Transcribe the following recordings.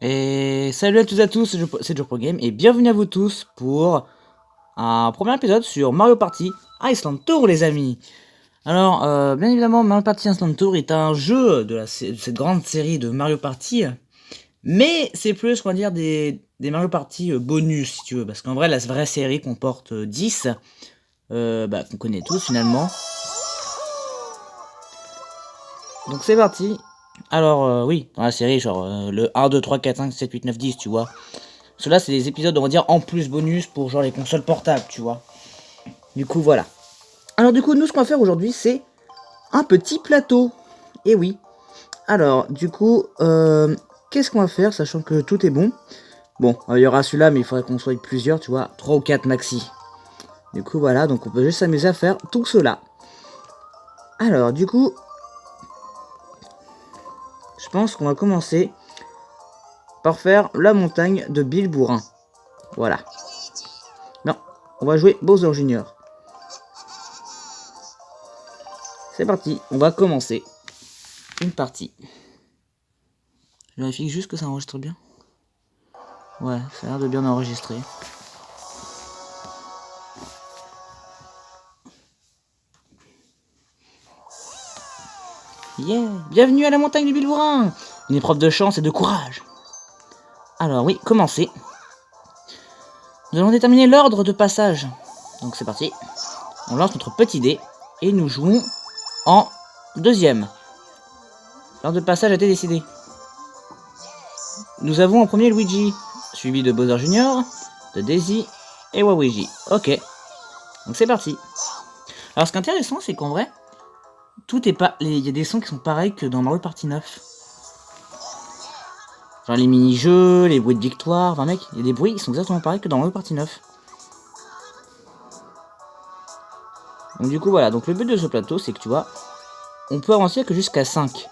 Et salut à toutes et à tous, c'est JoProGame et bienvenue à vous tous pour un premier épisode sur Mario Party Island Tour les amis. Alors bien évidemment Mario Party Island Tour est un jeu de cette grande série de Mario Party, mais c'est plus on va dire des Mario Party bonus si tu veux, parce qu'en vrai la vraie série comporte 10 qu'on connaît tous finalement. Donc c'est parti. Alors oui, dans la série genre le 1, 2, 3, 4, 5, 7, 8, 9, 10 tu vois. Ceux-là, c'est des épisodes, on va dire, en plus bonus pour genre les consoles portables, tu vois. Du coup, voilà. Alors du coup, nous, ce qu'on va faire aujourd'hui, c'est un petit plateau. Et oui. Alors, du coup, qu'est-ce qu'on va faire, sachant que tout est bon. Bon, il y aura celui-là, mais il faudrait qu'on soit plusieurs, tu vois. 3 ou 4 maxi. Du coup, voilà, donc on peut juste s'amuser à faire tout cela. Alors, du coup, je pense qu'on va commencer par faire la montagne de Bill Bourrin. Voilà. Non, on va jouer Bowser Jr. C'est parti, on va commencer une partie. Je vérifie juste que ça enregistre bien. Ouais, ça a l'air de bien enregistrer. Yeah! Bienvenue à la montagne du Bilbourrin! Une épreuve de chance et de courage. Alors oui, commencez. Nous allons déterminer l'ordre de passage. Donc c'est parti. On lance notre petit dé et nous jouons en deuxième. L'ordre de passage a été décidé. Nous avons en premier Luigi, suivi de Bowser Jr., de Daisy et Waluigi. Ok. Donc c'est parti. Alors ce qui est intéressant, c'est qu'en vrai, tout est pas. Il y a des sons qui sont pareils que dans Mario Party 9. Genre les mini-jeux, les bruits de victoire, enfin mec, il y a des bruits qui sont exactement pareils que dans Mario Party 9. Donc du coup voilà, donc le but de ce plateau c'est que tu vois, on peut avancer que jusqu'à 5.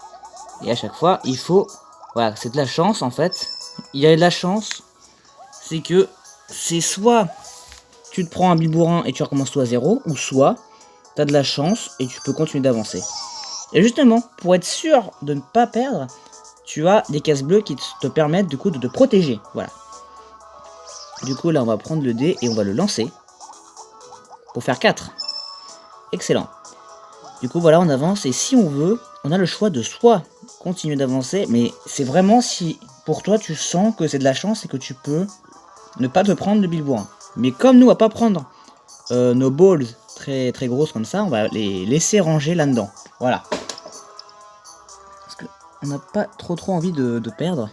Et à chaque fois, il faut... Voilà, c'est de la chance en fait. Il y a de la chance, c'est que c'est soit tu te prends un bilbourrin et tu recommences tout à zéro, ou soit tu as de la chance et tu peux continuer d'avancer. Et justement, pour être sûr de ne pas perdre, tu as des cases bleues qui te permettent du coup de te protéger. Voilà. Du coup là on va prendre le dé et on va le lancer pour faire 4. Excellent. Du coup voilà on avance et si on veut, on a le choix de soit continuer d'avancer, mais c'est vraiment si pour toi tu sens que c'est de la chance et que tu peux ne pas te prendre de bilbourrin. Mais comme nous on va pas prendre nos balls très très grosses comme ça, on va les laisser ranger là-dedans. Voilà. Parce que on n'a pas trop envie de perdre.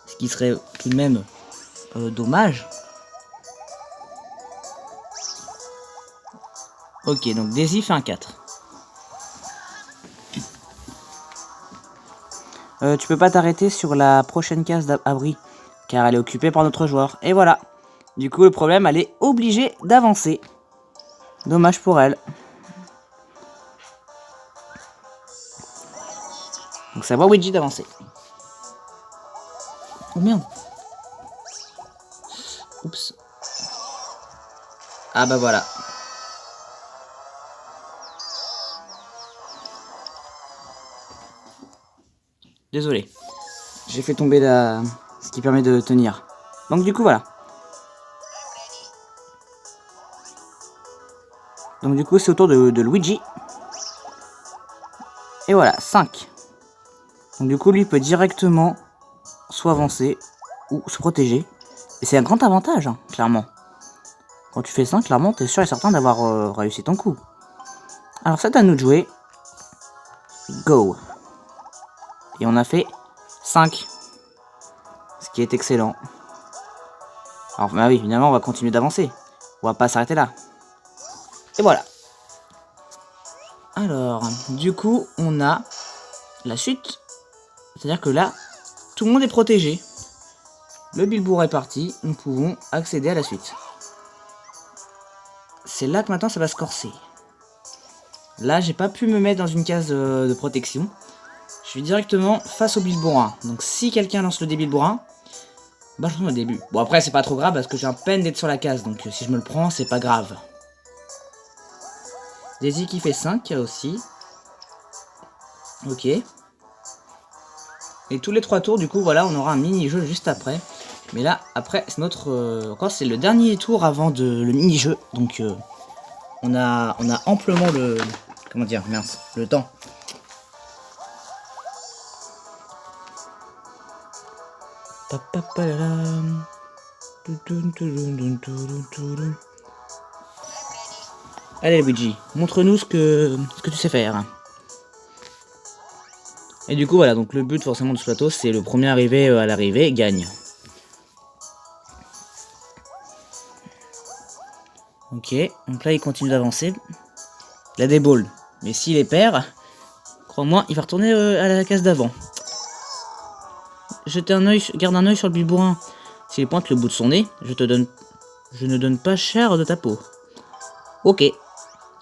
Ce qui serait tout de même dommage. Ok, donc Daisy fait un 4. Tu peux pas t'arrêter sur la prochaine case d'abri, car elle est occupée par notre joueur. Et voilà. Du coup, le problème, elle est obligée d'avancer. Dommage pour elle. Donc ça va Luigi d'avancer. Oh merde. Oups. Ah bah voilà. Désolé. J'ai fait tomber ce qui permet de tenir. Donc du coup, voilà. Donc du coup, c'est au tour de Luigi. Et voilà, 5. Donc du coup, lui peut directement soit avancer ou se protéger. Et c'est un grand avantage, hein, clairement. Quand tu fais 5, clairement, t'es sûr et certain d'avoir réussi ton coup. Alors c'est à nous de jouer. Go. Et on a fait 5. Ce qui est excellent. Alors bah oui, évidemment, on va continuer d'avancer. On va pas s'arrêter là. Et voilà. Alors, du coup, on a la suite. C'est-à-dire que là, tout le monde est protégé. Le bilbourg est parti. Nous pouvons accéder à la suite. C'est là que maintenant ça va se corser. Là, j'ai pas pu me mettre dans une case de protection. Je suis directement face au bilbourrin. Donc si quelqu'un lance le dé bilbourrin, bah je prends au début. Bon après c'est pas trop grave parce que j'ai un peine d'être sur la case. Donc si je me le prends, c'est pas grave. Daisy qui fait 5 aussi. Ok. Et tous les 3 tours, du coup, voilà, on aura un mini-jeu juste après. Mais là, après, c'est notre... encore, c'est le dernier tour avant le mini-jeu. Donc, on a amplement le... Comment dire, mince, le temps. Allez, Luigi, montre-nous ce que tu sais faire. Et du coup, voilà, donc le but forcément de ce plateau, c'est le premier arrivé à l'arrivée gagne. Ok, donc là il continue d'avancer. Il a des balls, mais s'il les perd, crois-moi, il va retourner à la case d'avant. Garde un œil sur le bilbourrin. S'il pointe le bout de son nez, je ne donne pas cher de ta peau. Ok.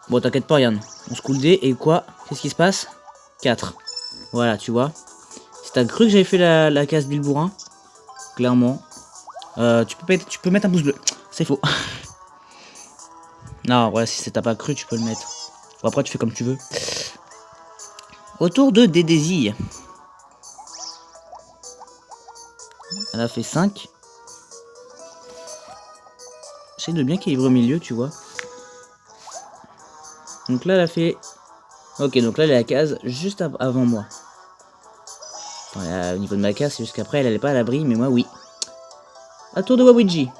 Bon, t'inquiète pas, Yann. On se coule dé et quoi? Qu'est-ce qui se passe? 4. Voilà, tu vois. Si t'as cru que j'avais fait la case bilbourrin, clairement, tu peux mettre un pouce bleu. C'est faux. Non, ouais, si t'as pas cru, tu peux le mettre. Bon, après, tu fais comme tu veux. Autour de Dédési. Elle a fait 5. J'essaie de bien équilibrer au milieu, tu vois. Donc là, elle a fait... Ok, donc là, elle est à la case juste avant moi. Enfin, au niveau de ma case, c'est juste qu'après, elle n'est pas à l'abri, mais moi, oui. À tour de Waluigi.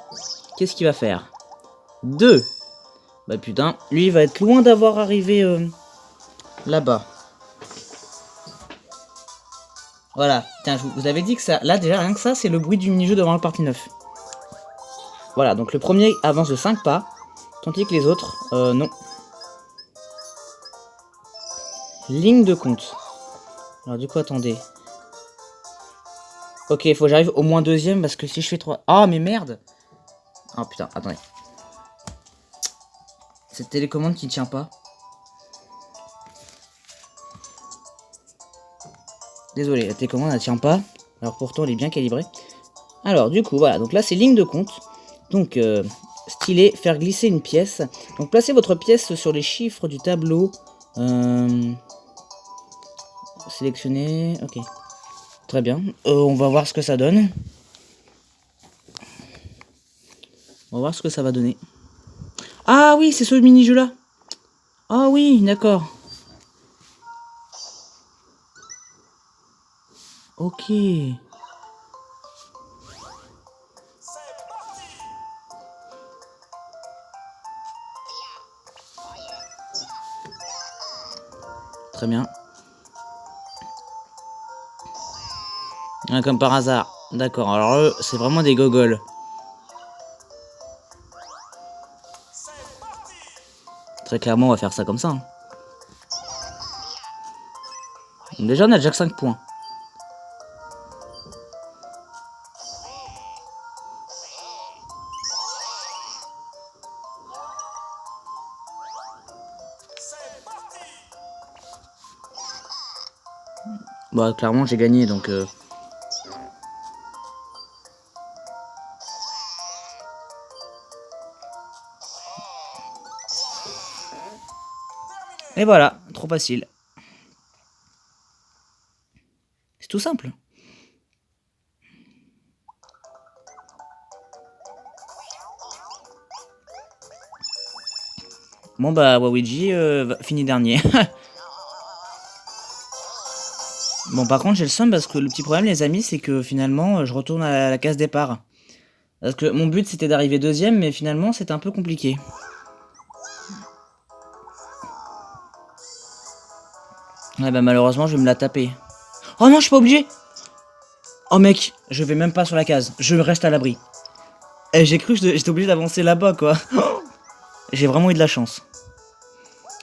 Qu'est-ce qu'il va faire? 2. Bah putain, lui, il va être loin d'avoir arrivé là-bas. Voilà. Tiens, je vous avais dit que ça... Là, déjà, rien que ça, c'est le bruit du mini-jeu devant le partie 9. Voilà, donc le premier avance de 5 pas, tandis que les autres, non. Ligne de compte. Alors du coup, attendez. Ok, il faut que j'arrive au moins deuxième, parce que si je fais 3... Ah, mais merde. Ah putain, attendez. Cette télécommande qui tient pas. Désolé, la télécommande elle tient pas. Alors pourtant, elle est bien calibrée. Alors du coup, voilà, donc là, c'est ligne de compte. Donc, styler, faire glisser une pièce. Donc, placez votre pièce sur les chiffres du tableau. Sélectionner, ok. Très bien. On va voir ce que ça donne. On va voir ce que ça va donner. Ah oui, c'est ce mini-jeu là. Ah oui, d'accord. Ok. Très bien. Ah, comme par hasard. D'accord, alors eux, c'est vraiment des gogoles. Très clairement, on va faire ça comme ça. Hein. Déjà, on a déjà que 5 points. Bah, clairement, j'ai gagné, donc... Et voilà, trop facile. C'est tout simple. Bon bah, Waluigi finit dernier. Bon, par contre, j'ai le seum parce que le petit problème, les amis, c'est que finalement, je retourne à la case départ. Parce que mon but, c'était d'arriver deuxième, mais finalement, c'était un peu compliqué. Ouais, bah malheureusement, je vais me la taper. Oh non, je suis pas obligé. Oh mec, je vais même pas sur la case. Je reste à l'abri. Et j'ai cru que j'étais obligé d'avancer là-bas, quoi. J'ai vraiment eu de la chance.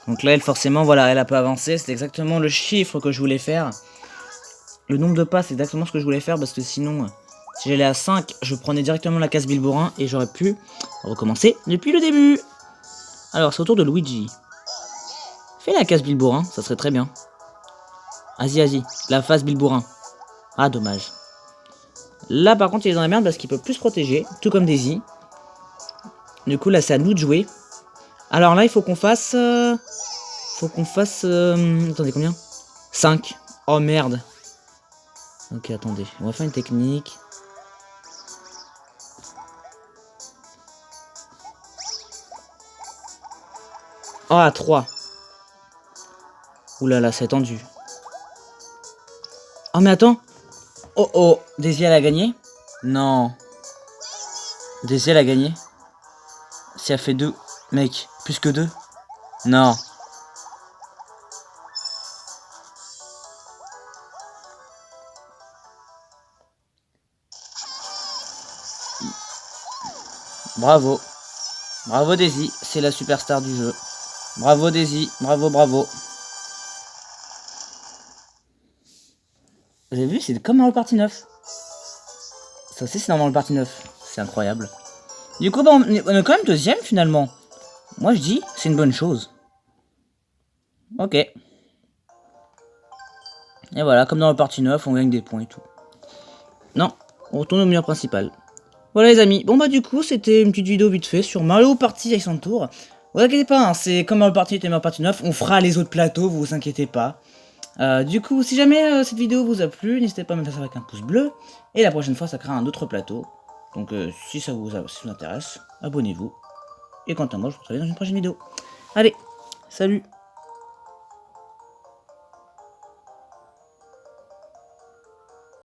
Donc là, elle, forcément, voilà, elle a pas avancé. C'est exactement le chiffre que je voulais faire. Le nombre de pas, c'est exactement ce que je voulais faire parce que sinon, si j'allais à 5, je prenais directement la case bilbourrin et j'aurais pu recommencer depuis le début. Alors, c'est au tour de Luigi. Fais la case bilbourrin, ça serait très bien. Vas-y, la phase bilbourrin. Ah, dommage. Là, par contre, il est dans la merde parce qu'il peut plus se protéger, tout comme Daisy. Du coup, là, c'est à nous de jouer. Alors là, il faut qu'on fasse... attendez, combien? 5. Oh, merde. Ok, attendez, on va faire une technique. Ah, 3. Ouh là là, c'est tendu. Oh mais attends. Oh oh, Daisy elle a gagné? Non. Daisy elle a gagné? Si elle fait 2. Mec, plus que 2? Non. Bravo. Bravo Daisy, c'est la superstar du jeu. Bravo Daisy, bravo, bravo. Vous avez vu, c'est comme dans le partie 9. Ça aussi c'est dans le partie 9. C'est incroyable. Du coup, bah, on est quand même deuxième finalement. Moi je dis, c'est une bonne chose. Ok. Et voilà, comme dans le partie 9, on gagne des points et tout. Non, on retourne au menu principal. Voilà les amis, bon bah du coup c'était une petite vidéo vite fait sur Mario Party avec son tour. Vous inquiétez pas, hein, c'est comme Mario Party et Mario Party 9, on fera les autres plateaux, vous inquiétez pas. Du coup, si jamais cette vidéo vous a plu, n'hésitez pas à me faire ça avec un pouce bleu. Et la prochaine fois, ça créera un autre plateau. Donc si ça vous intéresse, abonnez-vous. Et quant à moi, je vous retrouve dans une prochaine vidéo. Allez, salut!